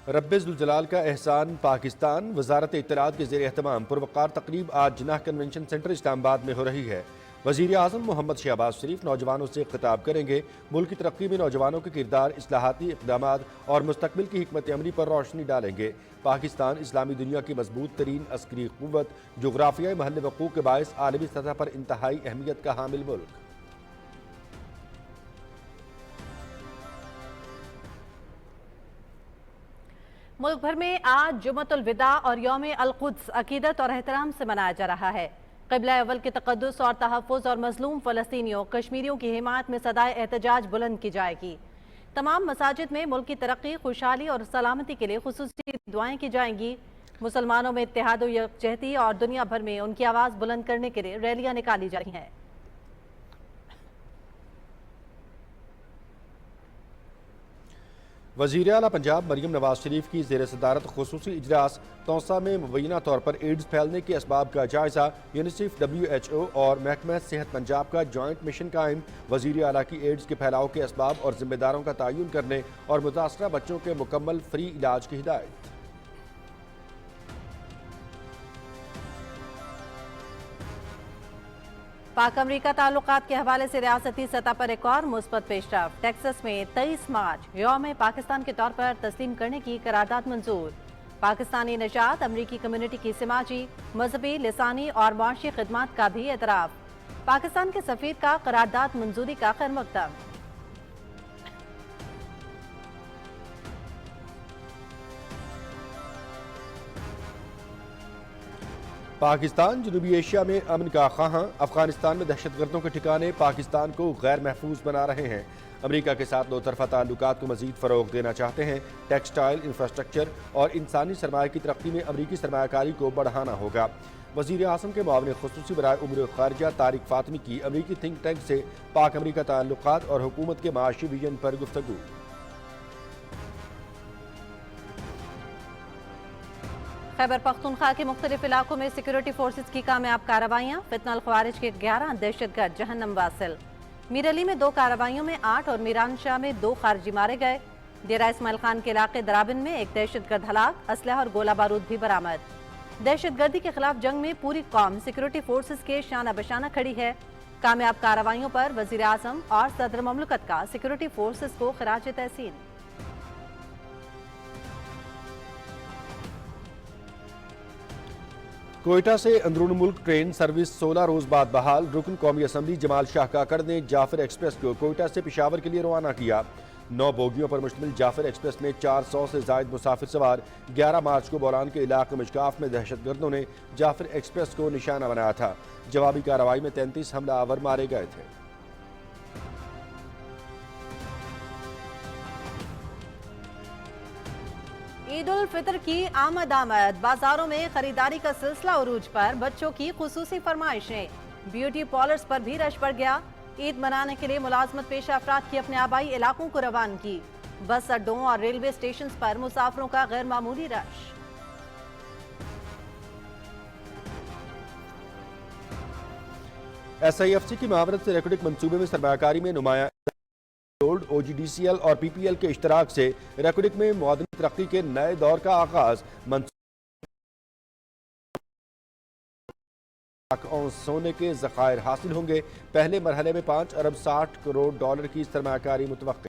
رب ذوالجلال کا احسان پاکستان وزارت اطلاعات کے زیر اہتمام پروقار تقریب آج جناح کنونشن سینٹر اسلام آباد میں ہو رہی ہے۔ وزیر اعظم محمد شہباز شریف نوجوانوں سے خطاب کریں گے۔ ملک کی ترقی میں نوجوانوں کے کردار، اصلاحاتی اقدامات اور مستقبل کی حکمت عملی پر روشنی ڈالیں گے۔ پاکستان اسلامی دنیا کی مضبوط ترین عسکری قوت، جغرافیائی محل وقوع کے باعث عالمی سطح پر انتہائی اہمیت کا حامل ملک۔ ملک بھر میں آج جمعۃ الوداع اور یوم القدس عقیدت اور احترام سے منایا جا رہا ہے۔ قبلہ اول کے تقدس اور تحفظ اور مظلوم فلسطینیوں کشمیریوں کی حمایت میں صدائے احتجاج بلند کی جائے گی۔ تمام مساجد میں ملک کی ترقی، خوشحالی اور سلامتی کے لیے خصوصی دعائیں کی جائیں گی۔ مسلمانوں میں اتحاد و یکجہتی اور دنیا بھر میں ان کی آواز بلند کرنے کے لیے ریلیاں نکالی جا رہی ہیں۔ وزیر اعلیٰ پنجاب مریم نواز شریف کی زیر صدارت خصوصی اجلاس توسا میں مبینہ طور پر ایڈز پھیلنے کے اسباب کا جائزہ۔ یونیسیف، WHO اور محکمہ صحت پنجاب کا جوائنٹ مشن قائم۔ وزیر اعلیٰ کی ایڈز کے پھیلاؤ کے اسباب اور ذمہ داروں کا تعین کرنے اور متاثرہ بچوں کے مکمل فری علاج کی ہدایت۔ پاک امریکہ تعلقات کے حوالے سے ریاستی سطح پر ایک اور مثبت پیش رفت۔ ٹیکساس میں 23 مارچ یوم پاکستان کے طور پر تسلیم کرنے کی قرارداد منظور۔ پاکستانی نژاد امریکی کمیونٹی کی سماجی، مذہبی، لسانی اور معاشی خدمات کا بھی اعتراف۔ پاکستان کے سفیر کا قرارداد منظوری کا خیر مقدم۔ پاکستان جنوبی ایشیا میں امن کا خواہاں، افغانستان میں دہشت گردوں کے ٹھکانے پاکستان کو غیر محفوظ بنا رہے ہیں۔ امریکہ کے ساتھ دو طرفہ تعلقات کو مزید فروغ دینا چاہتے ہیں۔ ٹیکسٹائل، انفراسٹرکچر اور انسانی سرمایہ کی ترقی میں امریکی سرمایہ کاری کو بڑھانا ہوگا۔ وزیر اعظم کے معاون خصوصی برائے امور خارجہ طارق فاطمی کی امریکی تھنک ٹینک سے پاک امریکہ تعلقات اور حکومت کے معاشی ویژن پر گفتگو۔ خیبر پختونخوا کے مختلف علاقوں میں سیکورٹی فورسز کی کامیاب کارروائیاں، فتنہ الخوارج کے 11 دہشت گرد جہنم واصل۔ میر علی میں 2 کارروائیوں میں 8 اور میران شاہ میں 2 خارجی مارے گئے۔ ڈیرہ اسماعیل خان کے علاقے درابن میں ایک دہشت گرد ہلاک، اسلحہ اور گولہ بارود بھی برآمد۔ دہشت گردی کے خلاف جنگ میں پوری قوم سیکورٹی فورسز کے شانہ بشانہ کھڑی ہے۔ کامیاب کارروائیوں پر وزیر اعظم اور صدر مملکت کا سیکورٹی فورسز کو خراج تحسین۔ کوئٹہ سے اندرون ملک ٹرین سروس 16 روز بعد بحال۔ رکن قومی اسمبلی جمال شاہ کاکڑ نے جعفر ایکسپریس کو کوئٹہ سے پشاور کے لیے روانہ کیا۔ 9 بوگیوں پر مشتمل جعفر ایکسپریس میں 400 سے زائد مسافر سوار۔ 11 مارچ کو بولان کے علاقے مشکاف میں دہشت گردوں نے جعفر ایکسپریس کو نشانہ بنایا تھا۔ جوابی کارروائی میں 33 حملہ آور مارے گئے تھے۔ عید الفطر کی آمد بازاروں میں خریداری کا سلسلہ عروج پر، بچوں کی خصوصی فرمائشیں، بیوٹی پارلرز پر بھی رش پڑ گیا۔ عید منانے کے لیے ملازمت پیشہ افراد کی اپنے آبائی علاقوں کو روانگی۔ بس اڈوں اور ریلوے اسٹیشنز پر مسافروں کا غیر معمولی رش۔ SIFC کی معاونت سے ریکوڈک منصوبے میں سرمایہ کاری میں نمایاں OGDCL اور PPL کے اشتراک سے ریکوڈک میں معدنی ترقی کے نئے دور کا آغاز۔ سونے کے ذخائر حاصل ہوں گے۔ پہلے مرحلے میں 5 ارب 60 کروڑ ڈالر کی سرمایہ کاری متوقع۔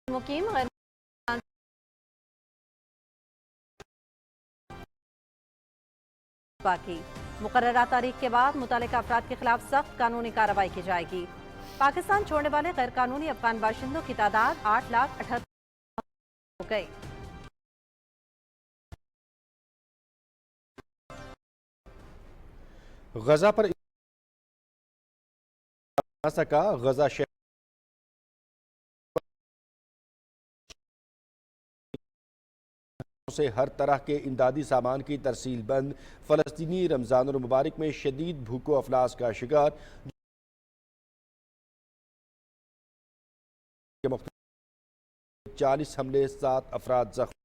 مقیم غیر باقی مقررہ تاریخ کے بعد متعلقہ افراد کے خلاف سخت قانونی کارروائی کی جائے گی۔ پاکستان چھوڑنے والے غیر قانونی افغان باشندوں کی تعداد 8,78,000 ہو گئی۔ غزہ پر سکا غزہ شہر سے ہر طرح کے امدادی سامان کی ترسیل بند۔ فلسطینی رمضان المبارک میں شدید بھوک و افلاس کا شکار۔ 40 حملے، 7 افراد زخمی۔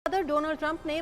صدر ڈونلڈ ٹرمپ نے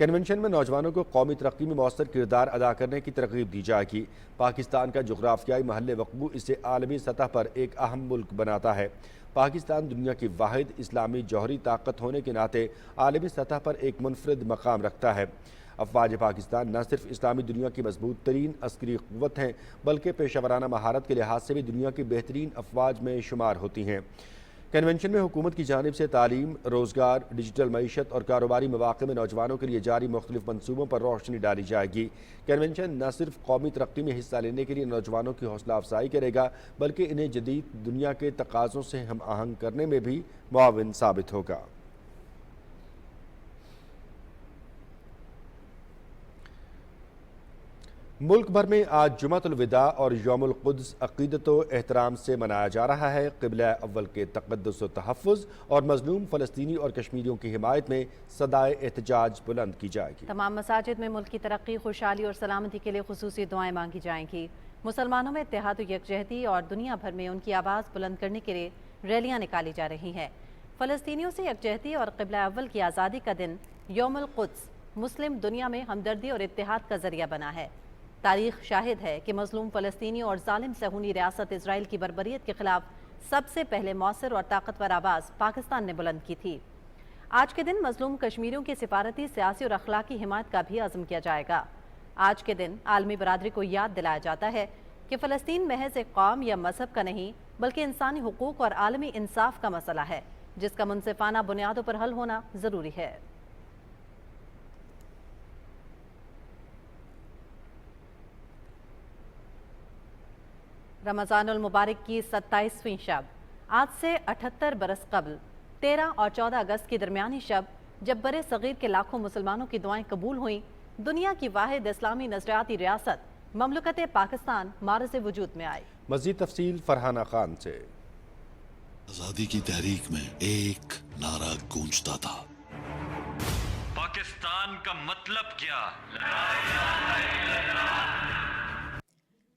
کنونشن میں نوجوانوں کو قومی ترقی میں مؤثر کردار ادا کرنے کی ترغیب دی جائے گی۔ پاکستان کا جغرافیائی محل وقوع اسے عالمی سطح پر ایک اہم ملک بناتا ہے۔ پاکستان دنیا کی واحد اسلامی جوہری طاقت ہونے کے ناطے عالمی سطح پر ایک منفرد مقام رکھتا ہے۔ افواج پاکستان نہ صرف اسلامی دنیا کی مضبوط ترین عسکری قوت ہیں بلکہ پیشہ ورانہ مہارت کے لحاظ سے بھی دنیا کی بہترین افواج میں شمار ہوتی ہیں۔ کنونشن میں حکومت کی جانب سے تعلیم، روزگار، ڈیجیٹل معیشت اور کاروباری مواقع میں نوجوانوں کے لیے جاری مختلف منصوبوں پر روشنی ڈالی جائے گی۔ کنونشن نہ صرف قومی ترقی میں حصہ لینے کے لیے نوجوانوں کی حوصلہ افزائی کرے گا بلکہ انہیں جدید دنیا کے تقاضوں سے ہم آہنگ کرنے میں بھی معاون ثابت ہوگا۔ ملک بھر میں آج جمعۃ الوداع اور یوم القدس عقیدت و احترام سے منایا جا رہا ہے۔ قبلہ اول کے تقدس و تحفظ اور مظلوم فلسطینی اور کشمیریوں کی حمایت میں صدائے احتجاج بلند کی جائے گی۔ تمام مساجد میں ملک کی ترقی، خوشحالی اور سلامتی کے لیے خصوصی دعائیں مانگی جائیں گی۔ مسلمانوں میں اتحاد و یکجہتی اور دنیا بھر میں ان کی آواز بلند کرنے کے لیے ریلیاں نکالی جا رہی ہیں۔ فلسطینیوں سے یکجہتی اور قبلہ اول کی آزادی کا دن یوم القدس مسلم دنیا میں ہمدردی اور اتحاد کا ذریعہ بنا ہے۔ تاریخ شاہد ہے کہ مظلوم فلسطینی اور ظالم صہیونی ریاست اسرائیل کی بربریت کے خلاف سب سے پہلے مؤثر اور طاقتور آواز پاکستان نے بلند کی تھی۔ آج کے دن مظلوم کشمیریوں کی سفارتی، سیاسی اور اخلاقی حمایت کا بھی عزم کیا جائے گا۔ آج کے دن عالمی برادری کو یاد دلایا جاتا ہے کہ فلسطین محض ایک قوم یا مذہب کا نہیں بلکہ انسانی حقوق اور عالمی انصاف کا مسئلہ ہے جس کا منصفانہ بنیادوں پر حل ہونا ضروری ہے۔ رمضان المبارک کی 27ویں شب آج سے 78 برس قبل 13 اور 14 اگست کی درمیانی شب جب برے صغیر کے لاکھوں مسلمانوں کی دعائیں قبول ہوئیں، دنیا کی واحد اسلامی نظریاتی ریاست مملکت پاکستان معرض وجود میں آئی۔ مزید تفصیل فرحانہ خان سے۔ آزادی کی تحریک میں ایک نعرہ گونجتا تھا، پاکستان کا مطلب کیا؟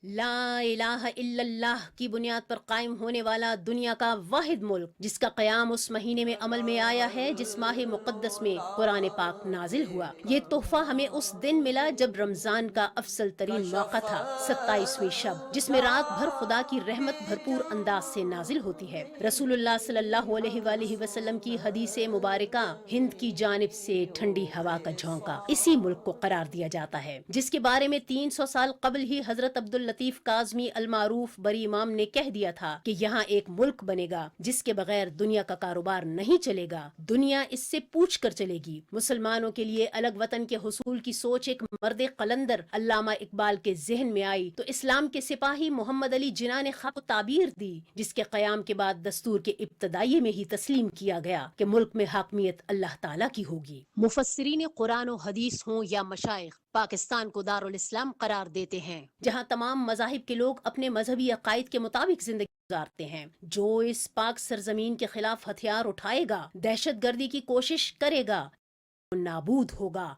لا الہ الا اللہ کی بنیاد پر قائم ہونے والا دنیا کا واحد ملک جس کا قیام اس مہینے میں عمل میں آیا ہے جس ماہ مقدس میں قرآن پاک نازل ہوا۔ یہ تحفہ ہمیں اس دن ملا جب رمضان کا افضل ترین موقع تھا، 27ویں شب، جس میں رات بھر خدا کی رحمت بھرپور انداز سے نازل ہوتی ہے۔ رسول اللہ صلی اللہ علیہ وآلہ وسلم کی حدیث مبارکہ ہند کی جانب سے ٹھنڈی ہوا کا جھونکا اسی ملک کو قرار دیا جاتا ہے، جس کے بارے میں 300 سال قبل ہی حضرت عبداللطیف کاظمی المعروف بری امام نے کہہ دیا تھا کہ یہاں ایک ملک بنے گا جس کے بغیر دنیا کا کاروبار نہیں چلے گا، دنیا اس سے پوچھ کر چلے گی۔ مسلمانوں کے لیے الگ وطن کے حصول کی سوچ ایک مرد قلندر علامہ اقبال کے ذہن میں آئی تو اسلام کے سپاہی محمد علی جناح نے خط و تعبیر دی، جس کے قیام کے بعد دستور کے ابتدائیے میں ہی تسلیم کیا گیا کہ ملک میں حاکمیت اللہ تعالیٰ کی ہوگی۔ مفسرین قرآن و حدیث ہوں یا مشائخ پاکستان کو دارالاسلام قرار دیتے ہیں، جہاں تمام مذاہب کے لوگ اپنے مذہبی عقائد کے مطابق زندگی گزارتے ہیں۔ جو اس پاک سرزمین کے خلاف ہتھیار اٹھائے گا، دہشت گردی کی کوشش کرے گا، وہ نابود ہوگا۔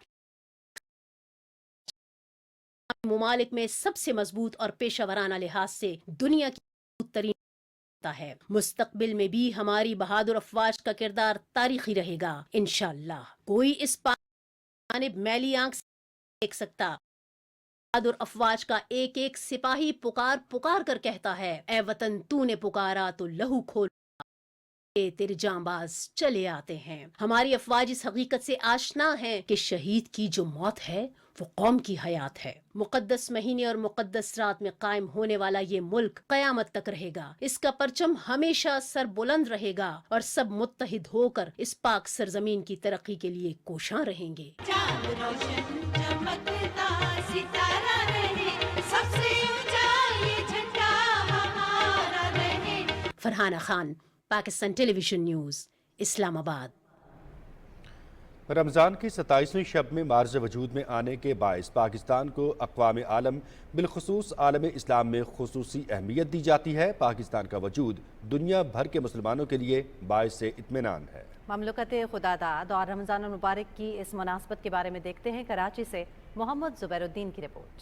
ممالک میں سب سے مضبوط اور پیشہ ورانہ لحاظ سے دنیا کی مضبوط ترین ہے۔ مستقبل میں بھی ہماری بہادر افواج کا کردار تاریخی رہے گا انشاءاللہ۔ کوئی اس جانب میلی آنکھ سے دیکھ سکتا۔ بہادر افواج کا ایک ایک سپاہی پکار پکار کر کہتا ہے، اے وطن تو نے پکارا تو لہو کھول تیرے جانباز چلے آتے ہیں۔ ہماری افواج اس حقیقت سے آشنا ہے کہ شہید کی جو موت ہے وہ قوم کی حیات ہے۔ مقدس مہینے اور مقدس رات میں قائم ہونے والا یہ ملک قیامت تک رہے گا۔ اس کا پرچم ہمیشہ سر بلند رہے گا اور سب متحد ہو کر اس پاک سرزمین کی ترقی کے لیے کوشاں رہیں گے۔ چاند روشن چمکتا ستارہ رہے، سب سے اونچا یہ جھنڈا ہمارا رہے۔ فرحانہ خان، پاکستان ٹیلی ویژن نیوز، اسلام آباد۔ رمضان کی 27ویں شب میں معرض وجود میں آنے کے باعث پاکستان کو اقوام عالم بالخصوص عالم اسلام میں خصوصی اہمیت دی جاتی ہے۔ پاکستان کا وجود دنیا بھر کے مسلمانوں کے لیے باعث اطمینان ہے۔ مملکت خداداد اور رمضان المبارک کی اس مناسبت کے بارے میں دیکھتے ہیں کراچی سے محمد زبیر الدین کی report.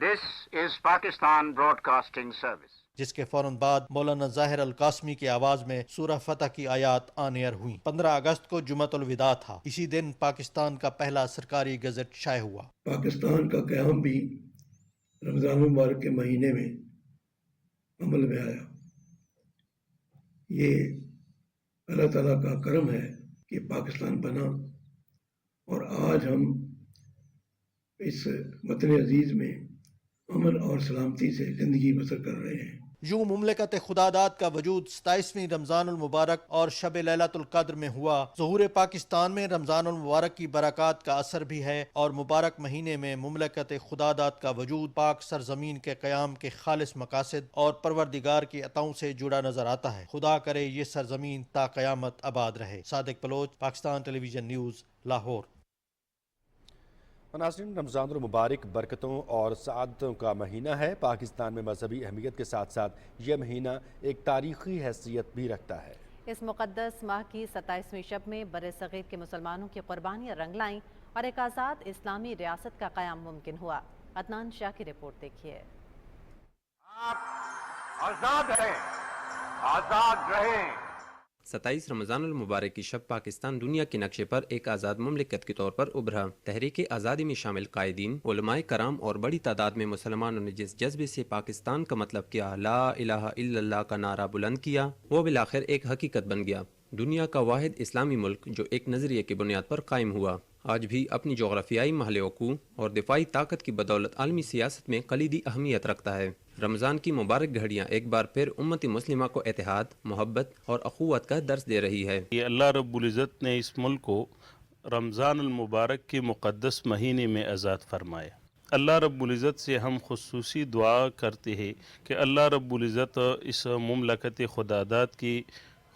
This is Pakistan Broadcasting Service. جس کے فوراً بعد مولانا ظاہر القاسمی کی آواز میں سورہ فتح کی آیات آن ایئر ہوئیں۔ 15 اگست کو جمعۃ الوداع تھا۔ اسی دن پاکستان کا پہلا سرکاری گزٹ شائع ہوا۔ پاکستان کا قیام بھی رمضان المبارک کے مہینے میں عمل میں آیا۔ یہ اللہ تعالیٰ کا کرم ہے کہ پاکستان بنا اور آج ہم اس وطن عزیز میں امن اور سلامتی سے زندگی بسر کر رہے ہیں۔ یوں مملکت خداداد کا وجود 27ویں رمضان المبارک اور شب لیلۃ القدر میں ہوا۔ ظہور پاکستان میں رمضان المبارک کی برکات کا اثر بھی ہے اور مبارک مہینے میں مملکت خداداد کا وجود پاک سرزمین کے قیام کے خالص مقاصد اور پروردگار کی عطاؤں سے جڑا نظر آتا ہے۔ خدا کرے یہ سرزمین تا قیامت آباد رہے۔ صادق بلوچ، پاکستان ٹیلی ویژن نیوز، لاہور۔ ناظرین، رمضان المبارک برکتوں اور سعادتوں کا مہینہ ہے۔ پاکستان میں مذہبی اہمیت کے ساتھ ساتھ یہ مہینہ ایک تاریخی حیثیت بھی رکھتا ہے۔ اس مقدس ماہ کی 27ویں شب میں برصغیر کے مسلمانوں کی قربانیاں رنگ لائیں اور ایک آزاد اسلامی ریاست کا قیام ممکن ہوا۔ عدنان شاہ کی رپورٹ دیکھیے۔ آزاد رہیں، آزاد رہیں۔ 27 رمضان المبارک کی شب پاکستان دنیا کے نقشے پر ایک آزاد مملکت کے طور پر ابھرا۔ تحریک آزادی میں شامل قائدین، علماء کرام اور بڑی تعداد میں مسلمانوں نے جس جذبے سے پاکستان کا مطلب کیا لا الہ الا اللہ کا نعرہ بلند کیا، وہ بالآخر ایک حقیقت بن گیا۔ دنیا کا واحد اسلامی ملک جو ایک نظریے کی بنیاد پر قائم ہوا، آج بھی اپنی جغرافیائی محل وقوع اور دفاعی طاقت کی بدولت عالمی سیاست میں کلیدی اہمیت رکھتا ہے۔ رمضان کی مبارک گھڑیاں ایک بار پھر امت مسلمہ کو اتحاد، محبت اور اخوت کا درس دے رہی ہے۔ یہ اللہ رب العزت نے اس ملک کو رمضان المبارک کے مقدس مہینے میں آزاد فرمایا۔ اللہ رب العزت سے ہم خصوصی دعا کرتے ہیں کہ اللہ رب العزت اس مملکت خداداد کی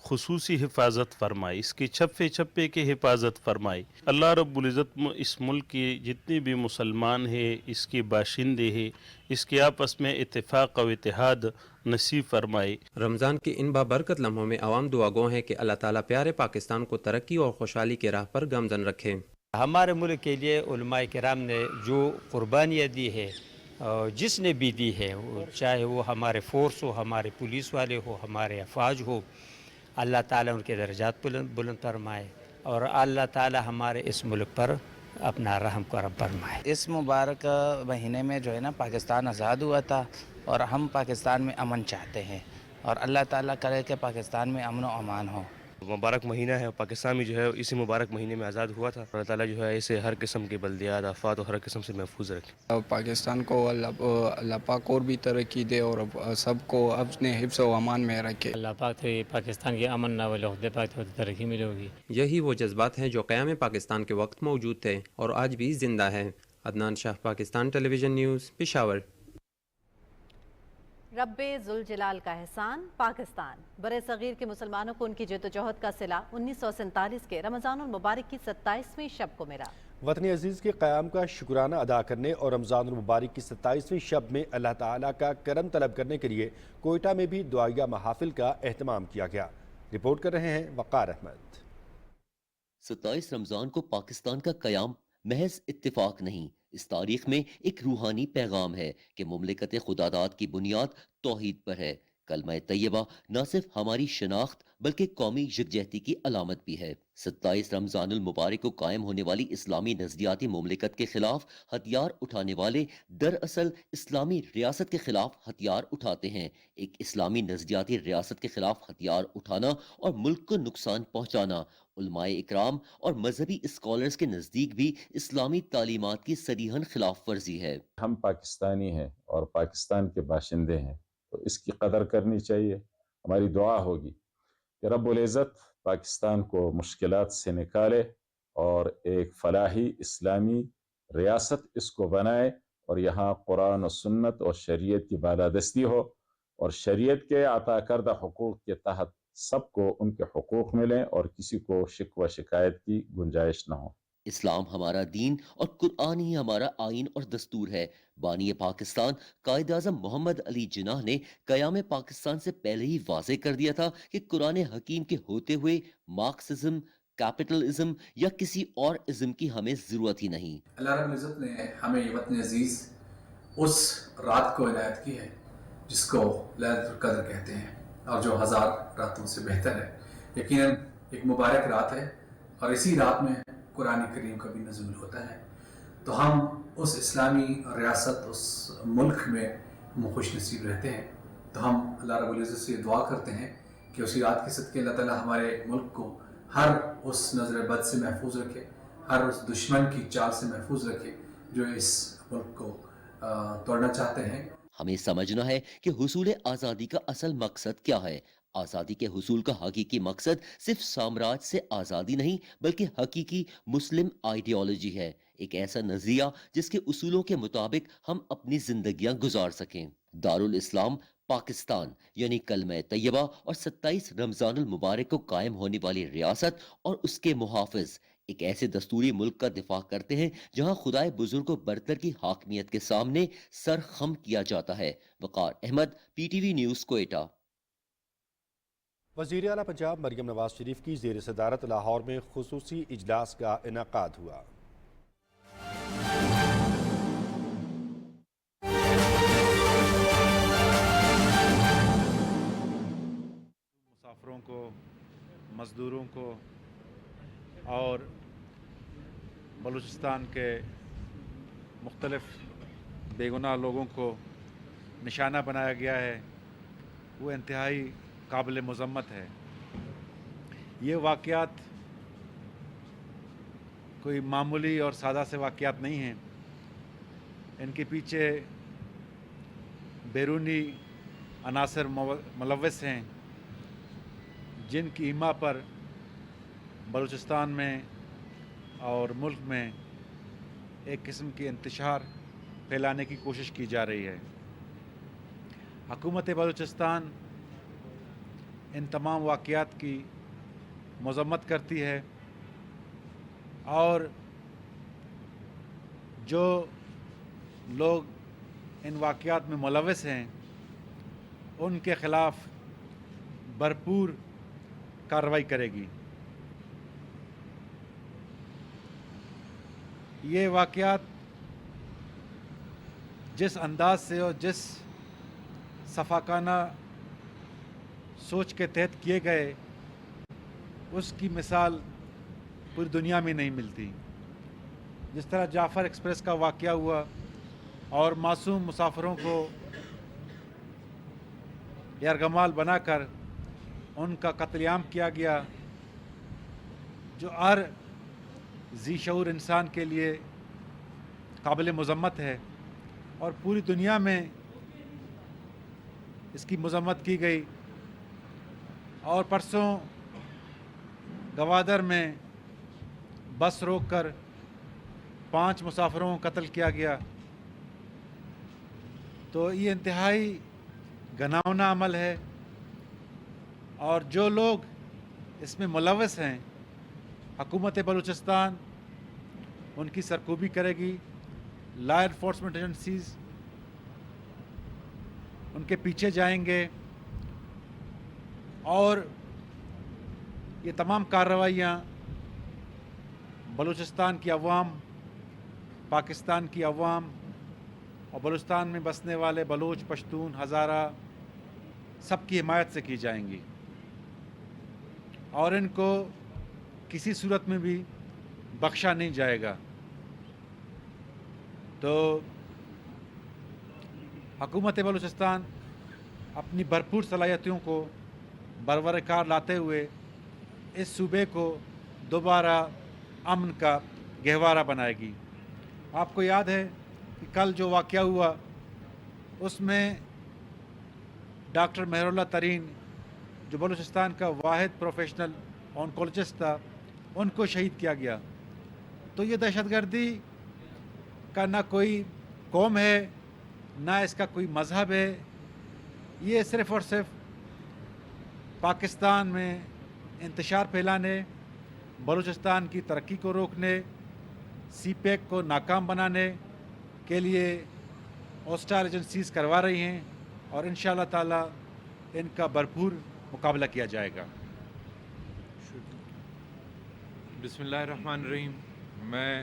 خصوصی حفاظت فرمائے، اس کے چھپے چھپے کی حفاظت فرمائے۔ اللہ رب العزت اس ملک کے جتنے بھی مسلمان ہیں، اس کے باشندے ہیں، اس کے آپس میں اتفاق و اتحاد نصیب فرمائے۔ رمضان کے ان بابرکت لمحوں میں عوام دعا گو ہیں کہ اللہ تعالیٰ پیارے پاکستان کو ترقی اور خوشحالی کے راہ پر گامزن رکھے۔ ہمارے ملک کے لیے علماء کرام نے جو قربانیاں دی ہے، جس نے بھی دی ہے، چاہے وہ ہمارے فورس ہو، ہمارے پولیس والے ہو، ہمارے افواج ہو، اللہ تعالیٰ ان کے درجات بلند فرمائے اور اللہ تعالیٰ ہمارے اس ملک پر اپنا رحم کرم فرمائے۔ اس مبارک مہینے میں جو ہے نا پاکستان آزاد ہوا تھا اور ہم پاکستان میں امن چاہتے ہیں اور اللہ تعالیٰ کرے کہ پاکستان میں امن و امان ہو۔ مبارک مہینہ ہے، پاکستان میں جو ہے اسی مبارک مہینے میں آزاد ہوا تھا۔ اللہ تعالیٰ جو ہے اسے ہر قسم کے بلدیات، آفات اور ہر قسم سے محفوظ رکھے۔ پاکستان کو اللہ پاک اور بھی ترقی دے اور سب کو اپنے حفظ و امان میں رکھے۔ اللہ پاک تو پاکستان کی امن نہ والے پاک تو ترقی ملے ہوگی۔ یہی وہ جذبات ہیں جو قیام پاکستان کے وقت موجود تھے اور آج بھی زندہ ہیں۔ عدنان شاہ، پاکستان ٹیلی ویژن نیوز، پشاور۔ رب ذوالجلال کا احسان پاکستان۔ برصغیر کے مسلمانوں کو ان کی جدوجہد کا صلہ 1947 کے رمضان المبارک کی 27ویں شب کو ملا۔ وطن عزیز کے قیام کا شکرانہ ادا کرنے اور رمضان المبارک کی 27ویں شب میں اللہ تعالیٰ کا کرم طلب کرنے کے لیے کوئٹہ میں بھی دعائیہ محافل کا اہتمام کیا گیا۔ رپورٹ کر رہے ہیں وقار احمد۔ 27 رمضان کو پاکستان کا قیام محض اتفاق نہیں، اس تاریخ میں ایک روحانی پیغام ہے کہ مملکت خداداد کی بنیاد توحید پر ہے۔ کلمہ طیبہ نہ صرف ہماری شناخت بلکہ قومی یکجہتی کی علامت بھی ہے۔ 27 رمضان المبارک کو قائم ہونے والی اسلامی نظریاتی مملکت کے خلاف ہتھیار اٹھانے والے دراصل اسلامی ریاست کے خلاف ہتھیار اٹھاتے ہیں۔ ایک اسلامی نظریاتی ریاست کے خلاف ہتھیار اٹھانا اور ملک کو نقصان پہنچانا علماء اکرام اور مذہبی اسکالرز کے نزدیک بھی اسلامی تعلیمات کی صریحاً خلاف ورزی ہے۔ ہم پاکستانی ہیں اور پاکستان کے باشندے ہیں تو اس کی قدر کرنی چاہیے۔ ہماری دعا ہوگی کہ رب العزت پاکستان کو مشکلات سے نکالے اور ایک فلاحی اسلامی ریاست اس کو بنائے اور یہاں قرآن و سنت اور شریعت کی بالادستی ہو اور شریعت کے عطا کردہ حقوق کے تحت سب کو ان کے حقوق ملیں اور کسی کو شکوہ شکایت کی گنجائش نہ ہو۔ اسلام ہمارا دین اور قرآن ہی ہمارا آئین اور دستور ہے۔ بانی پاکستان قائد اعظم محمد علی جناح نے قیام پاکستان سے پہلے ہی واضح کر دیا تھا کہ قرآن حکیم کے ہوتے ہوئے مارکسزم، کیپٹلزم یا کسی اور ازم کی ہمیں ضرورت ہی نہیں۔ اللہ رب العزت نے ہمیں یہ وطن عزیز اس رات کو عنایت کی ہے جس کو لیلۃ القدر کہتے ہیں اور جو 1000 راتوں سے بہتر ہے. یقیناً ایک مبارک رات ہے اور اسی رات میں قرآن کریم کا بھی نزول ہوتا ہے. تو ہم اس اسلامی ریاست، اس ملک میں ہم خوش نصیب رہتے ہیں. تو ہم اللہ رب العزت سے دعا کرتے ہیں کہ اسی رات کے صدقے اللہ تعالیٰ ہمارے ملک کو ہر اس نظر بد سے محفوظ رکھے، ہر اس دشمن کی چال سے محفوظ رکھے جو اس ملک کو توڑنا چاہتے ہیں. ہمیں سمجھنا ہے کہ حصول آزادی کا اصل مقصد کیا ہے. آزادی کے حصول کا حقیقی مقصد صرف سامراج سے آزادی نہیں بلکہ حقیقی مسلم آئیڈیالوجی ہے، ایک ایسا نظریہ جس کے اصولوں کے مطابق ہم اپنی زندگیاں گزار سکیں. دارالاسلام پاکستان یعنی کلمہ طیبہ اور 27 رمضان المبارک کو قائم ہونے والی ریاست اور اس کے محافظ ایک ایسے دستوری ملک کا دفاع کرتے ہیں جہاں خدائے بزرگ و برتر کی حاکمیت کے سامنے سر خم کیا جاتا ہے. وقار احمد، PTV نیوز، کوئٹہ. وزیر اعلیٰ پنجاب مریم نواز شریف کی زیر صدارت لاہور میں خصوصی اجلاس کا انعقاد ہوا. مسافروں کو، مزدوروں کو اور بلوچستان کے مختلف بے گناہ لوگوں کو نشانہ بنایا گیا ہے، وہ انتہائی قابل مذمت ہے. یہ واقعات کوئی معمولی اور سادہ سے واقعات نہیں ہیں. ان کے پیچھے بیرونی عناصر ملوث ہیں جن کی ایما پر بلوچستان میں اور ملک میں ایک قسم کی انتشار پھیلانے کی کوشش کی جا رہی ہے. حکومت بلوچستان ان تمام واقعات کی مذمت کرتی ہے اور جو لوگ ان واقعات میں ملوث ہیں ان کے خلاف بھرپور کارروائی کرے گی. یہ واقعات جس انداز سے اور جس صفاقانہ سوچ کے تحت کیے گئے اس کی مثال پوری دنیا میں نہیں ملتی. جس طرح جعفر ایکسپریس کا واقعہ ہوا اور معصوم مسافروں کو یرغمال بنا کر ان کا قتل عام کیا گیا، جو ہر ذی شعور انسان کے لیے قابل مذمت ہے اور پوری دنیا میں اس کی مذمت کی گئی. اور پرسوں گوادر میں بس روک کر 5 مسافروں کو قتل کیا گیا. تو یہ انتہائی گھناؤنا عمل ہے اور جو لوگ اس میں ملوث ہیں حکومت بلوچستان ان کی سرکوبی کرے گی. لا انفورسمنٹ ایجنسیز ان کے پیچھے جائیں گے اور یہ تمام کارروائیاں بلوچستان کی عوام، پاکستان کی عوام اور بلوچستان میں بسنے والے بلوچ، پشتون، ہزارہ سب کی حمایت سے کی جائیں گی اور ان کو کسی صورت میں بھی بخشا نہیں جائے گا. تو حکومت بلوچستان اپنی بھرپور صلاحیتوں کو برور کار لاتے ہوئے اس صوبے کو دوبارہ امن کا گہوارہ بنائے گی. آپ کو یاد ہے کہ کل جو واقعہ ہوا اس میں ڈاکٹر مہر اللہ ترین جو بلوچستان کا واحد پروفیشنل آنکولوجسٹ تھا ان کو شہید کیا گیا. تو یہ دہشت گردی کا نہ کوئی قوم ہے نہ اس کا کوئی مذہب ہے. یہ صرف اور صرف پاکستان میں انتشار پھیلانے، بلوچستان کی ترقی کو روکنے، سی پیک کو ناکام بنانے کے لیے ہوسٹائل ایجنسیز کروا رہی ہیں اور انشاءاللہ تعالی ان کا بھرپور مقابلہ کیا جائے گا. بسم اللہ الرحمن الرحیم. میں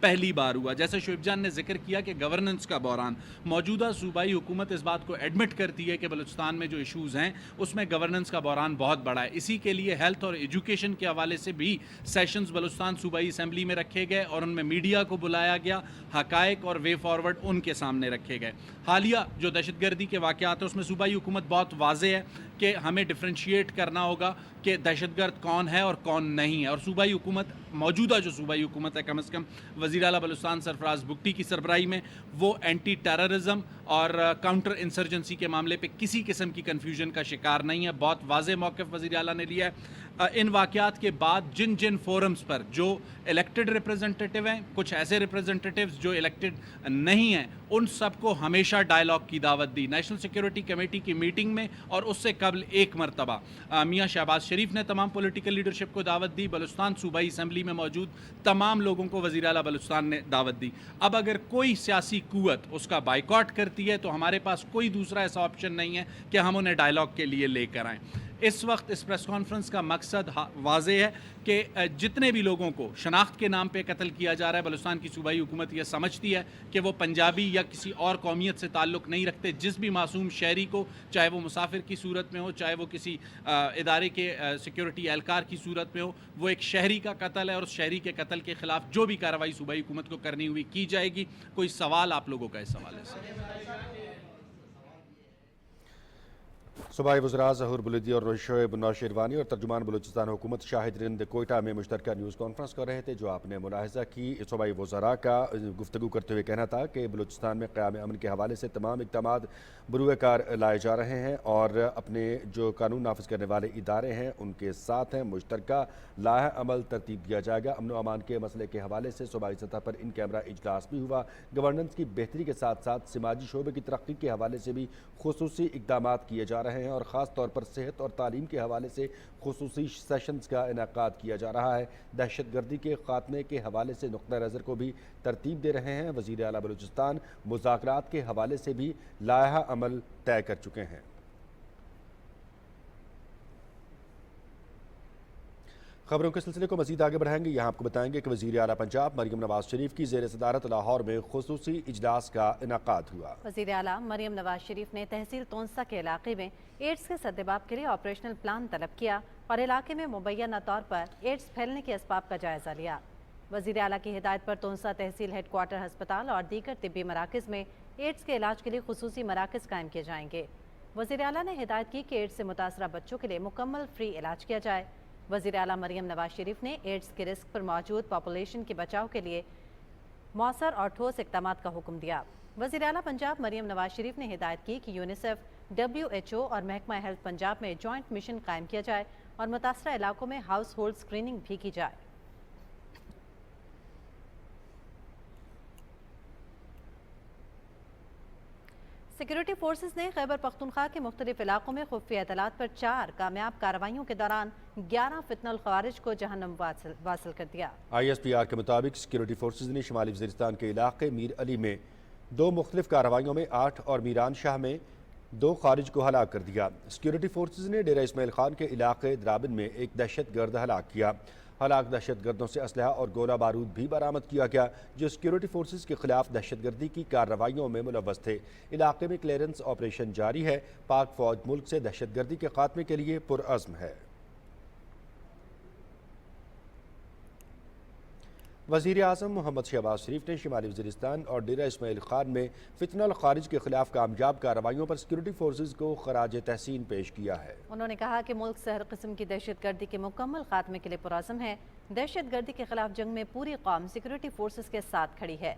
پہلی بار ہوا. جیسے شعیب جان نے ذکر کیا کہ گورننس کا بحران، موجودہ صوبائی حکومت اس بات کو ایڈمٹ کرتی ہے کہ بلوچستان میں جو ایشوز ہیں اس میں گورننس کا بحران بہت بڑا ہے. اسی کے لیے ہیلتھ اور ایجوکیشن کے حوالے سے بھی سیشنز بلوچستان صوبائی اسمبلی میں رکھے گئے اور ان میں میڈیا کو بلایا گیا، حقائق اور وے فارورڈ ان کے سامنے رکھے گئے. حالیہ جو دہشت گردی کے واقعات ہیں اس میں صوبائی حکومت بہت واضح ہے کہ ہمیں ڈفرینشیٹ کرنا ہوگا کہ دہشت گرد کون ہے اور کون نہیں ہے. اور صوبائی حکومت، موجودہ جو صوبائی حکومت ہے، کم از کم وزیر اعلیٰ بلوچستان سرفراز بگٹی کی سربراہی میں، وہ اینٹی ٹیررزم اور کاؤنٹر انسرجنسی کے معاملے پہ کسی قسم کی کنفیوژن کا شکار نہیں ہے. بہت واضح موقف وزیر اعلیٰ نے لیا ہے. ان واقعات کے بعد جن فورمز پر جو الیکٹڈ ریپرزنٹیٹیو ہیں، کچھ ایسے ریپرزنٹیٹیوز جو الیکٹڈ نہیں ہیں، ان سب کو ہمیشہ ڈائلاگ کی دعوت دی. نیشنل سیکیورٹی کمیٹی کی میٹنگ میں اور اس سے قبل ایک مرتبہ میاں شہباز شریف نے تمام پولیٹیکل لیڈرشپ کو دعوت دی. بلوچستان صوبائی اسمبلی میں موجود تمام لوگوں کو وزیر اعلیٰ بلوچستان نے دعوت دی. اب اگر کوئی سیاسی قوت اس کا بائیکاٹ کرتی ہے تو ہمارے پاس کوئی دوسرا ایسا آپشن نہیں ہے کہ ہم انہیں ڈائلاگ کے لیے لے کر آئیں. اس وقت اس پریس کانفرنس کا مقصد واضح ہے کہ جتنے بھی لوگوں کو شناخت کے نام پہ قتل کیا جا رہا ہے، بلوچستان کی صوبائی حکومت یہ سمجھتی ہے کہ وہ پنجابی یا کسی اور قومیت سے تعلق نہیں رکھتے. جس بھی معصوم شہری کو، چاہے وہ مسافر کی صورت میں ہو، چاہے وہ کسی ادارے کے سیکیورٹی اہلکار کی صورت میں ہو، وہ ایک شہری کا قتل ہے اور اس شہری کے قتل کے خلاف جو بھی کارروائی صوبائی حکومت کو کرنی ہوئی کی جائے گی. کوئی سوال آپ لوگوں کا اس حوالے سے؟ صوبائی وزراء ظہور بلدی اور شعیب نوشیروانی اور ترجمان بلوچستان حکومت شاہد رند کوئٹہ میں مشترکہ نیوز کانفرنس کر رہے تھے. جو آپ نے ملاحظہ کی، صوبائی وزراء کا گفتگو کرتے ہوئے کہنا تھا کہ بلوچستان میں قیام امن کے حوالے سے تمام اقدامات بروئے کار لائے جا رہے ہیں اور اپنے جو قانون نافذ کرنے والے ادارے ہیں ان کے ساتھ ہیں. مشترکہ لائحہ عمل ترتیب دیا جائے گا. امن و امان کے مسئلے کے حوالے سے صوبائی سطح پر ان کیمرہ اجلاس بھی ہوا. گورننس کی بہتری کے ساتھ ساتھ سماجی شعبے کی ترقی کے حوالے سے بھی خصوصی اقدامات کیے جا رہے ہیں اور خاص طور پر صحت اور تعلیم کے حوالے سے خصوصی سیشنز کا انعقاد کیا جا رہا ہے. دہشت گردی کے خاتمے کے حوالے سے نقطہ نظر کو بھی ترتیب دے رہے ہیں. وزیر اعلیٰ بلوچستان مذاکرات کے حوالے سے بھی لائحہ عمل طے کر چکے ہیں. خبروں کے سلسلے کو مزید آگے بڑھائیں گے. یہاں آپ کو بتائیں گے کہ وزیر اعلیٰ پنجاب مریم نواز شریف کی زیر صدارت لاہور میں خصوصی اجلاس کا انعقاد ہوا. وزیر اعلیٰ مریم نواز شریف نے تحصیل تونسا کے علاقے میں ایڈز کے سدباب کے لیے آپریشنل پلان طلب کیا اور علاقے میں مبینہ طور پر ایڈز پھیلنے کے اسباب کا جائزہ لیا. وزیر اعلیٰ کی ہدایت پر تونسا تحصیل ہیڈ کوارٹر ہسپتال اور دیگر طبی مراکز میں ایڈز کے علاج کے لیے خصوصی مراکز قائم کیے جائیں گے. وزیر اعلیٰ نے ہدایت کی کہ ایڈز سے متاثرہ بچوں کے لیے مکمل فری علاج کیا جائے. وزیر اعلیٰ مریم نواز شریف نے ایڈز کے رسک پر موجود پاپولیشن کے بچاؤ کے لیے مؤثر اور ٹھوس اقدامات کا حکم دیا. وزیر اعلیٰ پنجاب مریم نواز شریف نے ہدایت کی کہ یونیسیف، WHO اور محکمہ ہیلتھ پنجاب میں جوائنٹ مشن قائم کیا جائے اور متاثرہ علاقوں میں ہاؤس ہولڈ اسکریننگ بھی کی جائے. سیکیورٹی فورسز نے خیبر پختونخوا کے مختلف علاقوں میں خفیہ اطلاعات پر 4 کامیاب کارروائیوں کے دوران 11 فتنہ الخوارج کو جہنم واصل کر دیا. ISPR کے مطابق سیکیورٹی فورسز نے شمالی وزیرستان کے علاقے میر علی میں 2 مختلف کارروائیوں میں 8 اور میران شاہ میں 2 خارج کو ہلاک کر دیا. سیکیورٹی فورسز نے ڈیرہ اسماعیل خان کے علاقے درابن میں ایک دہشت گرد ہلاک کیا. ہلاک دہشت گردوں سے اسلحہ اور گولہ بارود بھی برآمد کیا گیا جو سیکیورٹی فورسز کے خلاف دہشت گردی کی کارروائیوں میں ملوث تھے. علاقے میں کلیئرنس آپریشن جاری ہے. پاک فوج ملک سے دہشت گردی کے خاتمے کے لیے پرعزم ہے. وزیر اعظم محمد شہباز شریف نے شمالی وزیرستان اور ڈیرہ اسماعیل خان میں فتنہ الخارج کے خلاف کامیاب کارروائیوں پر سیکیورٹی فورسز کو خراج تحسین پیش کیا ہے. انہوں نے کہا کہ ملک سے ہر قسم کی دہشت گردی کے مکمل خاتمے کے لیے پرعزم ہے. دہشت گردی کے خلاف جنگ میں پوری قوم سیکیورٹی فورسز کے ساتھ کھڑی ہے.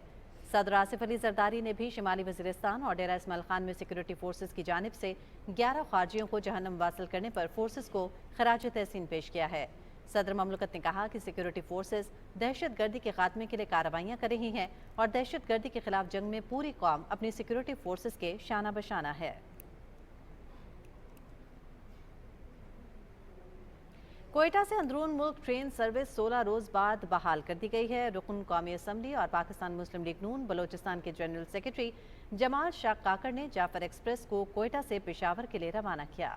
صدر آصف علی زرداری نے بھی شمالی وزیرستان اور ڈیرہ اسماعیل خان میں سیکیورٹی فورسز کی جانب سے 11 خارجیوں کو جہنم واصل کرنے پر فورسز کو خراج تحسین پیش کیا ہے. صدر مملکت نے کہا کہ سیکیورٹی فورسز دہشت گردی کے خاتمے کے لیے کارروائیاں کر رہی ہیں اور دہشت گردی کے خلاف جنگ میں پوری قوم اپنی سیکیورٹی فورسز کے شانہ بشانہ ہے. کوئٹہ سے اندرون ملک ٹرین سروس 16 روز بعد بحال کر دی گئی ہے. رکن قومی اسمبلی اور پاکستان مسلم لیگ نون بلوچستان کے جنرل سیکرٹری جمال شاہ کاکڑ نے جعفر ایکسپریس کو کوئٹہ سے پشاور کے لیے روانہ کیا.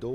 2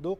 2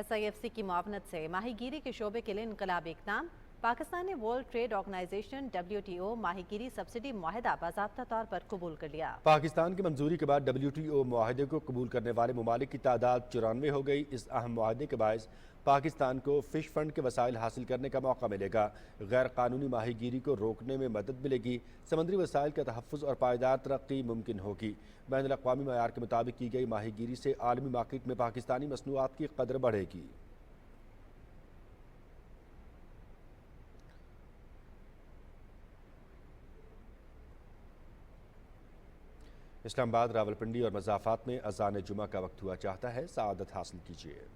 SIFC کی معاونت سے ماہی گیری کے شعبے کے لیے انقلابی اقدام، پاکستان نے ورلڈ ٹریڈ آرگنائزیشن WTO ماہی گیری سبسڈی معاہدہ باضابطہ طور پر قبول کر لیا۔ پاکستان کی منظوری کے بعد WTO معاہدے کو قبول کرنے والے ممالک کی تعداد 94 ہو گئی۔ اس اہم معاہدے کے باعث پاکستان کو فش فنڈ کے وسائل حاصل کرنے کا موقع ملے گا، غیر قانونی ماہی گیری کو روکنے میں مدد ملے گی، سمندری وسائل کا تحفظ اور پائیدار ترقی ممکن ہوگی۔ بین الاقوامی معیار کے مطابق کی گئی ماہی گیری سے عالمی مارکیٹ میں پاکستانی مصنوعات کی قدر بڑھے گی۔ اسلام آباد، راولپنڈی اور مضافات میں اذان جمعہ کا وقت ہوا چاہتا ہے، سعادت حاصل کیجیے۔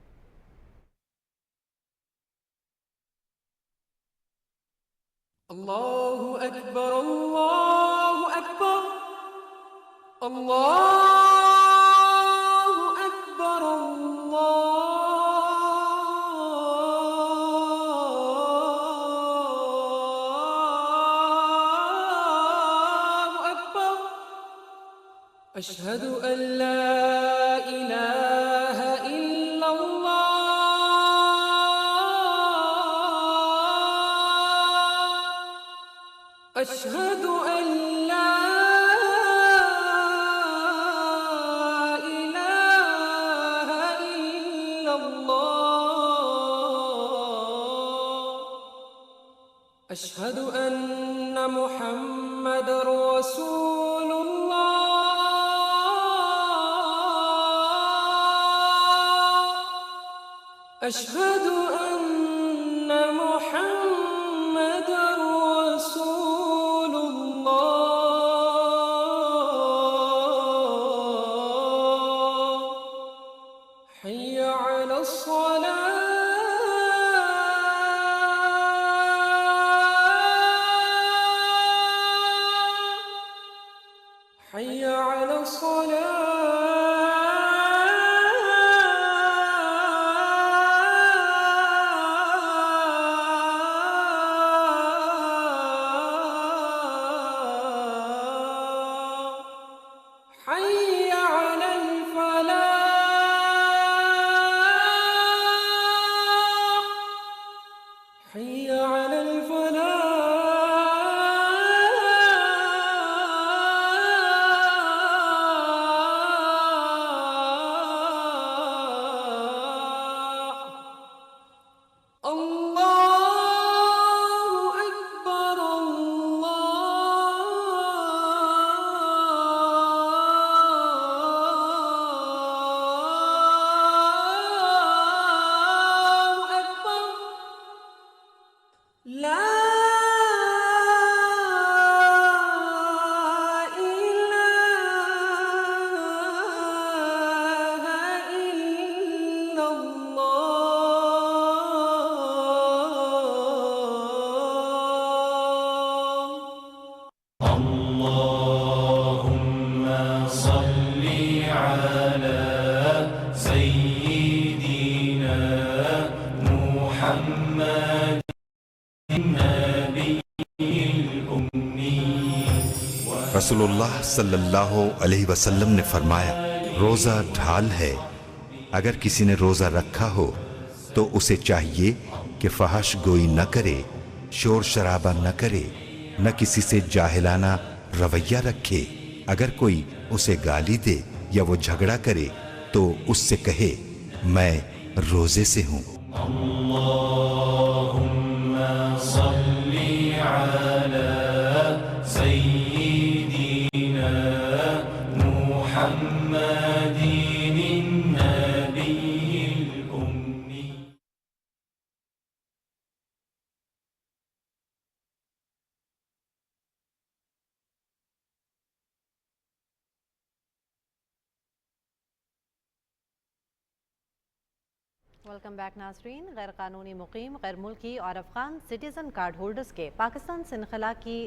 اللہ اکبر اللہ اکبر اللہ اکبر اللہ اکبر اشہد ان لا الہ الا اللہ اشہد ان لا الہ الا اللہ اشہد ان محمد رسول اللہ اشہد ان محمد رسول اللہ حی علی الصلاة حی علی الصلاة حی علی الفلاح حی علی الفلاح اللہ اکبر اللہ اکبر لا الہ الا اللہ اللہم صلی علی سیدنا محمد رسول اللہ صلی اللہ علیہ وسلم نے فرمایا، روزہ ڈھال ہے۔ اگر کسی نے روزہ رکھا ہو تو اسے چاہیے کہ فحش گوئی نہ کرے، شور شرابہ نہ کرے، نہ کسی سے جاہلانہ رویہ رکھے۔ اگر کوئی اسے گالی دے یا وہ جھگڑا کرے تو اس سے کہے میں روزے سے ہوں۔ اللہم صلی علی سیدنا محمد النبی الأمی ویلکم بیک ناظرین۔ غیر قانونی مقیم، غیر ملکی اور افغان سٹیزن کارڈ ہولڈرز کے پاکستان سے انخلا کی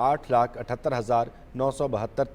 8,78,972